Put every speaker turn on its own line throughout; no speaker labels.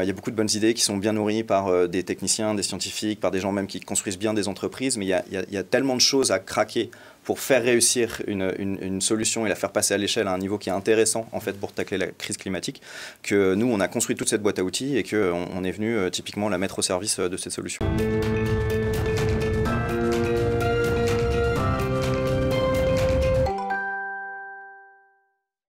Il y a beaucoup de bonnes idées qui sont bien nourries par des techniciens, des scientifiques, par des gens même qui construisent bien des entreprises, mais il y a tellement de choses à craquer pour faire réussir une solution et la faire passer à l'échelle à un niveau qui est intéressant en fait pour tacler la crise climatique, que nous on a construit toute cette boîte à outils et qu'on est venu typiquement la mettre au service de cette solution.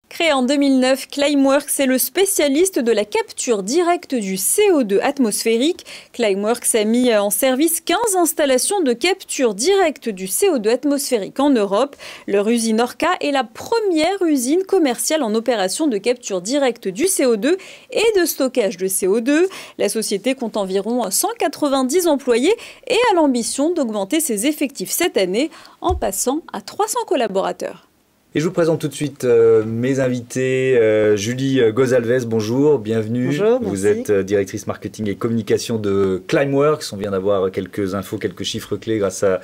Créé en 2009, Climeworks est le spécialiste de la capture directe du CO2 atmosphérique. Climeworks a mis en service 15 installations de capture directe du CO2 atmosphérique en Europe. Leur usine Orca est la première usine commerciale en opération de capture directe du CO2 et de stockage de CO2. La société compte environ 190 employés et a l'ambition d'augmenter ses effectifs cette année en passant à 300 collaborateurs.
Et je vous présente tout de suite mes invités. Julie Gozalvez, bonjour, bienvenue.
Bonjour,
vous
merci.
êtes directrice marketing et communication de Climeworks. On vient d'avoir quelques infos, quelques chiffres clés grâce à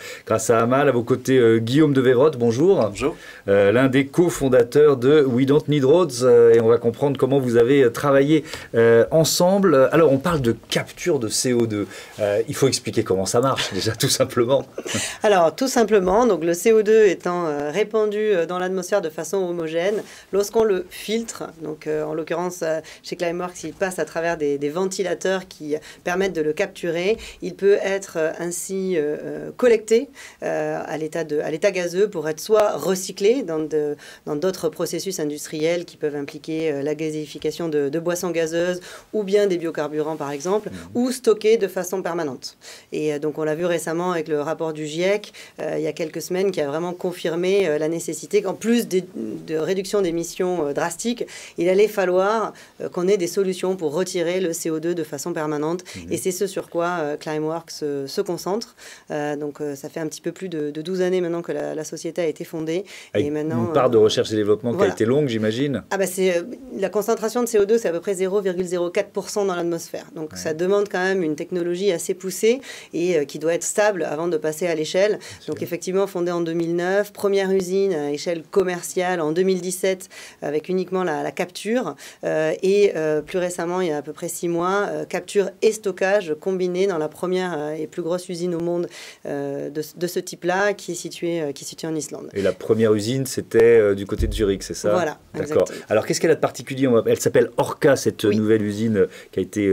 Amal. À vos côtés, Guillaume de Vévrotte, bonjour.
Bonjour.
L'un des cofondateurs de We Don't Need Roads. Et on va comprendre comment vous avez travaillé ensemble. Alors, on parle de capture de CO2. Il faut expliquer comment ça marche, déjà, tout simplement.
Alors, tout simplement, donc le CO2 étant répandu dans l'atmosphère de façon homogène, lorsqu'on le filtre, donc en l'occurrence chez Climeworks, il passe à travers des ventilateurs qui permettent de le capturer. Il peut être ainsi collecté à l'état gazeux pour être soit recyclé dans d'autres processus industriels qui peuvent impliquer la gazéification de boissons gazeuses ou bien des biocarburants par exemple, ou stocké de façon permanente. Et donc on l'a vu récemment avec le rapport du GIEC il y a quelques semaines qui a vraiment confirmé la nécessité qu'en plus de réduction d'émissions drastiques, il allait falloir qu'on ait des solutions pour retirer le CO2 de façon permanente. Et c'est ce sur quoi Climeworks se concentre. Donc ça fait un petit peu plus de 12 années maintenant que la société a été fondée.
Avec
et maintenant,
une part de recherche et développement
voilà.
qui a été longue, j'imagine.
Ah bah la concentration de CO2, c'est à peu près 0,04% dans l'atmosphère. Donc ça demande quand même une technologie assez poussée et qui doit être stable avant de passer à l'échelle. Donc effectivement, fondée en 2009, première usine à échelle commerciale en 2017 avec uniquement la capture et plus récemment, il y a à peu près 6 mois, capture et stockage combinés dans la première et plus grosse usine au monde de ce type-là qui est située en Islande.
Et la première usine, c'était du côté de Zurich, c'est ça?
Voilà,
d'accord.
exactement.
Alors, qu'est-ce qu'elle a de particulier? Elle s'appelle Orca, cette nouvelle usine qui a été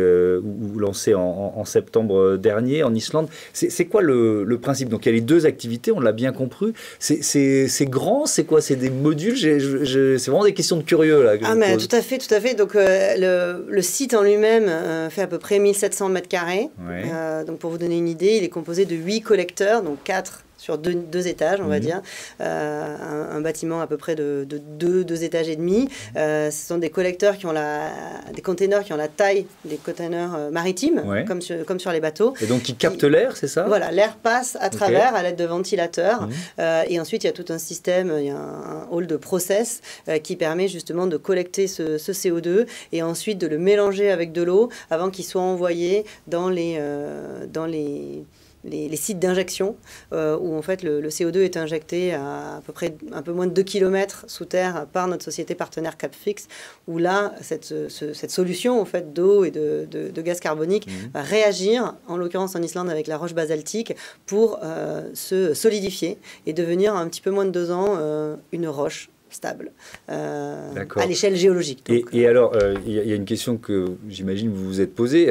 lancée en septembre dernier en Islande. C'est quoi le principe? Donc, il y a les deux activités, on l'a bien compris. C'est grand, c'est quoi? C'est des modules? C'est vraiment des questions de curieux, là.
Ah, mais tout à fait, tout à fait. Donc, le site en lui-même fait à peu près 1700 mètres carrés. Ouais. Donc, pour vous donner une idée, il est composé de 8 collecteurs, donc 4 sur deux étages, on va dire. Un bâtiment à peu près de 2 étages et demi. Ce sont des collecteurs qui ont des containers qui ont la taille des containers maritimes, comme sur les bateaux.
Et donc, qui captent l'air, c'est ça?
Voilà, l'air passe à travers à l'aide de ventilateurs. Et ensuite, il y a tout un système, il y a un hall de process qui permet justement de collecter ce CO2 et ensuite de le mélanger avec de l'eau avant qu'il soit envoyé dans les sites d'injection où en fait le CO2 est injecté à peu près un peu moins de 2 km sous terre par notre société partenaire Capfix, où là cette solution en fait d'eau et de gaz carbonique va réagir, en l'occurrence en Islande avec la roche basaltique, pour se solidifier et devenir un petit peu moins de 2 ans une roche stable à l'échelle géologique. Donc,
et alors, il y a une question que j'imagine vous vous êtes posée.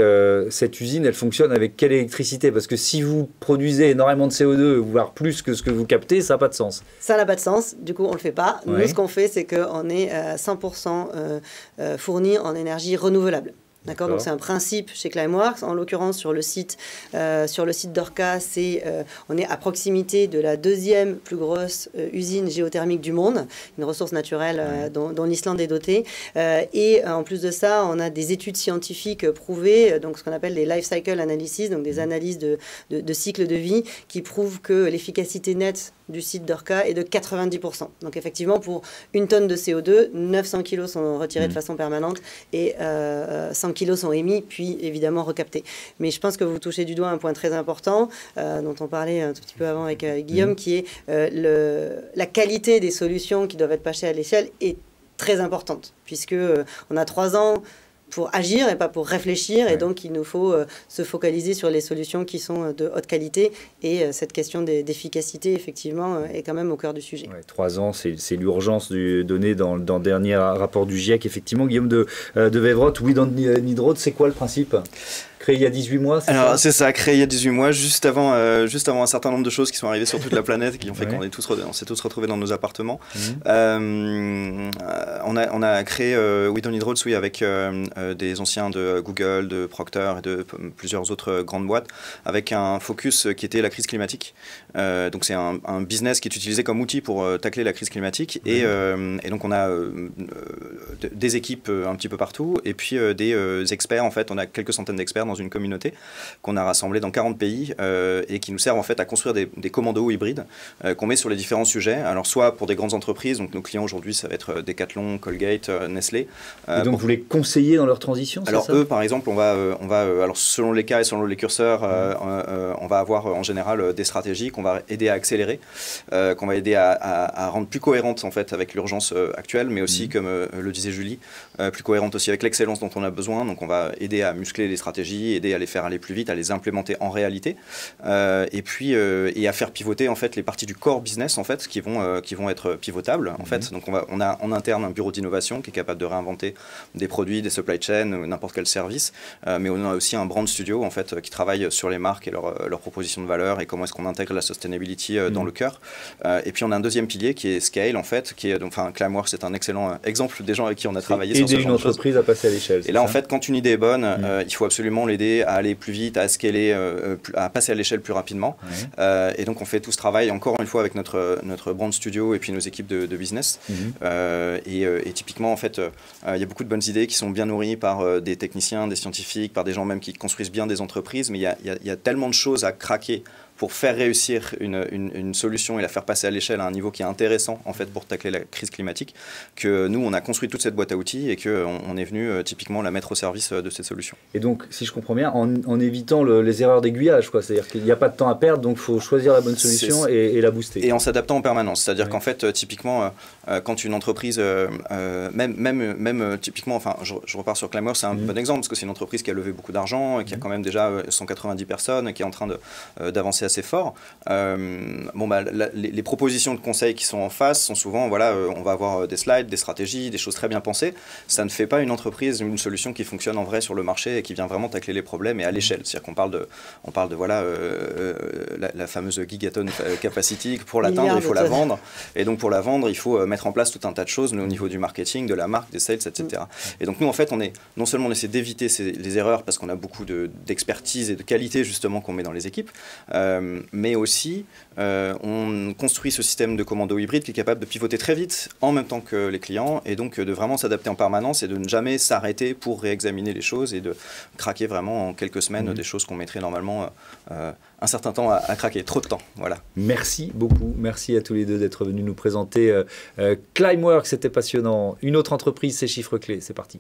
Cette usine, elle fonctionne avec quelle électricité? Parce que si vous produisez énormément de CO2, voire plus que ce que vous captez, ça n'a pas de sens.
Ça n'a pas de sens. Du coup, on ne le fait pas. Nous, ce qu'on fait, c'est qu'on est 100% fourni en énergie renouvelable. D'accord, donc c'est un principe chez Climeworks. En l'occurrence, sur le site d'Orca, on est à proximité de la 2e plus grosse usine géothermique du monde, une ressource naturelle dont l'Islande est dotée. Et en plus de ça, on a des études scientifiques prouvées, donc ce qu'on appelle des life cycle analysis, donc des analyses de cycle de vie, qui prouvent que l'efficacité nette du site d'Orca est de 90%. Donc effectivement, pour 1 tonne de CO2, 900 kg sont retirés de façon permanente et 100 kg sont émis, puis évidemment recaptés. Mais je pense que vous touchez du doigt un point très important, dont on parlait un tout petit peu avant avec Guillaume, qui est la qualité des solutions qui doivent être passées à l'échelle est très importante, puisque on a 3 ans pour agir et pas pour réfléchir. Et donc, il nous faut se focaliser sur les solutions qui sont de haute qualité. Et cette question d'efficacité, effectivement, est quand même au cœur du sujet.
3 ans, c'est l'urgence donnée dans le dernier rapport du GIEC. Effectivement, Guillaume de Wevroth, We Don't Need Road, c'est quoi le principe ? Créé il y a 18 mois, c'est ça ?
Alors, c'est ça, créé il y a 18 mois, juste avant un certain nombre de choses qui sont arrivées sur toute la planète et qui ont fait qu'on s'est tous retrouvés dans nos appartements. On a créé We Don't Need Roads, oui, avec des anciens de Google, de Procter et de plusieurs autres grandes boîtes, avec un focus qui était la crise climatique. Donc, c'est un business qui est utilisé comme outil pour tacler la crise climatique. Et donc, on a des équipes un petit peu partout et puis des experts. En fait, on a quelques centaines d'experts dans une communauté qu'on a rassemblée dans 40 pays et qui nous servent en fait à construire des commandos hybrides qu'on met sur les différents sujets. Alors soit pour des grandes entreprises, donc nos clients aujourd'hui ça va être Decathlon, Colgate, Nestlé.
Et donc vous les conseillez dans leur transition,
alors
c'est ça ?
Eux par exemple, on va alors selon les cas et selon les curseurs, on va avoir en général des stratégies qu'on va aider à accélérer, qu'on va aider à rendre plus cohérentes en fait avec l'urgence actuelle, mais aussi comme le disait Julie, plus cohérente aussi avec l'excellence dont on a besoin. Donc on va aider à muscler les stratégies, aider à les faire aller plus vite, à les implémenter en réalité, et puis et à faire pivoter en fait les parties du core business en fait qui vont être pivotables en fait. Donc on a en interne un bureau d'innovation qui est capable de réinventer des produits, des supply chains, n'importe quel service, mais on a aussi un brand studio en fait qui travaille sur les marques et leurs propositions de valeur et comment est-ce qu'on intègre la sustainability dans le cœur. Et puis on a un deuxième pilier qui est Scale en fait, qui est donc Climeworks, c'est un excellent exemple des gens avec qui on a travaillé sur ce genre de choses.
Aider une entreprise à passer à l'échelle.
Et là en fait quand une idée est bonne, il faut absolument l'aider à aller plus vite, à scaler, à passer à l'échelle plus rapidement. Et donc on fait tout ce travail encore une fois avec notre brand studio et puis nos équipes de business. Et typiquement en fait il y a beaucoup de bonnes idées qui sont bien nourries par des techniciens, des scientifiques, par des gens même qui construisent bien des entreprises, mais il y a tellement de choses à craquer pour faire réussir une solution et la faire passer à l'échelle à un niveau qui est intéressant en fait pour tacler la crise climatique, que nous on a construit toute cette boîte à outils et qu'on est venu typiquement la mettre au service de cette solution.
Et donc si je comprends bien, en évitant les erreurs d'aiguillage, quoi, c'est-à-dire qu'il n'y a pas de temps à perdre, donc il faut choisir la bonne solution et la booster.
Et en s'adaptant en permanence, c'est-à-dire qu'en fait typiquement quand une entreprise, même typiquement, enfin je repars sur Climeworks, c'est un bon exemple parce que c'est une entreprise qui a levé beaucoup d'argent, qui a quand même déjà 190 personnes, qui est en train d'avancer assez fort. Les propositions de conseils qui sont en face sont souvent, on va avoir des slides, des stratégies, des choses très bien pensées. Ça ne fait pas une entreprise, une solution qui fonctionne en vrai sur le marché et qui vient vraiment tacler les problèmes et à l'échelle. C'est-à-dire qu'on parle de la fameuse gigaton capacity. Pour l'atteindre, il faut la vendre. Et donc pour la vendre, il faut mettre en place tout un tas de choses au niveau du marketing, de la marque, des sales, etc. Et donc nous, en fait, non seulement on essaie d'éviter les erreurs parce qu'on a beaucoup d'expertise et de qualité justement qu'on met dans les équipes, mais aussi on construit ce système de commando hybride qui est capable de pivoter très vite en même temps que les clients et donc de vraiment s'adapter en permanence et de ne jamais s'arrêter pour réexaminer les choses et de craquer vraiment en quelques semaines des choses qu'on mettrait normalement un certain temps à craquer, trop de temps. Voilà.
Merci beaucoup, merci à tous les deux d'être venus nous présenter Climeworks, c'était passionnant. Une autre entreprise, c'est Chiffres Clés, c'est parti.